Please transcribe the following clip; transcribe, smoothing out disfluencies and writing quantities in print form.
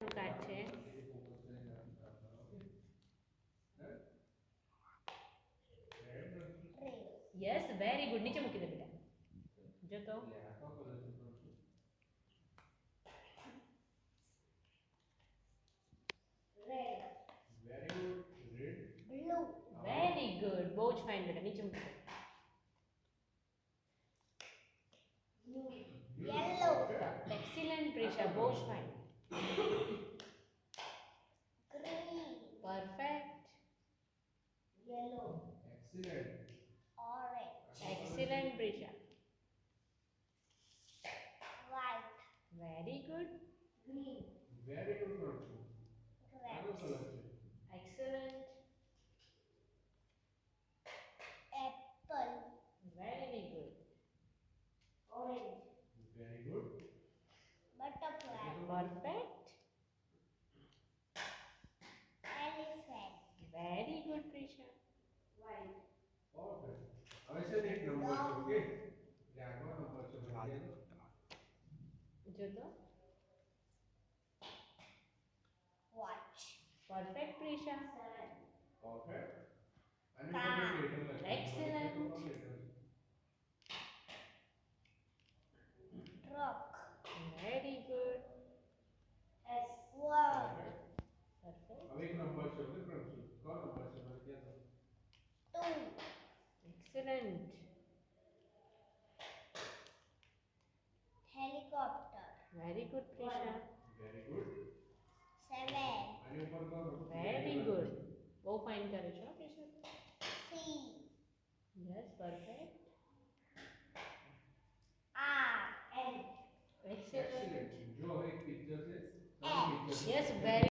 Card છે. Yes very good. નીચે મૂકી દે બેટા. જો તો વેરી ગુડ. બહુ જ ફાઇન બેટા. નીચે મૂકી દે. Yellow. એક્સિલન્ટ પ્રિશા. બહુ જ fine. Green. Perfect. Yellow. Orange. Excellent Prisha. White. Very good. Green. Very good, Pransu. Red. Excellent. Apple. Very good. Orange. Very good. Butterfly. Perfect. Elephant. Very good Prisha. White. Perfect. હવે છે ને એક number છે, okay? જે આગળનો number છે બધાનો. જો તો Watch. Perfect Prisha. Seven. Perfect. અને Car. તમે લેટર લખો. Excellent. Truck. Very good. S. Word. Perfect. હવે એક નંબર છે, ઓકે પ્રાંશુ? કયો નંબર છે મને કહો તો. Two. Excellent. Helicopter. Very good Prisha. Very good. Seven. આની ઉપર કરો. Very good. બહુ ફાઇન કરે છો Prisha. C. Yes perfect. R. N. Excellent. Excellent. જો હવે એક પિક્ચર છે. H. ત્રણ picture છે. Yes very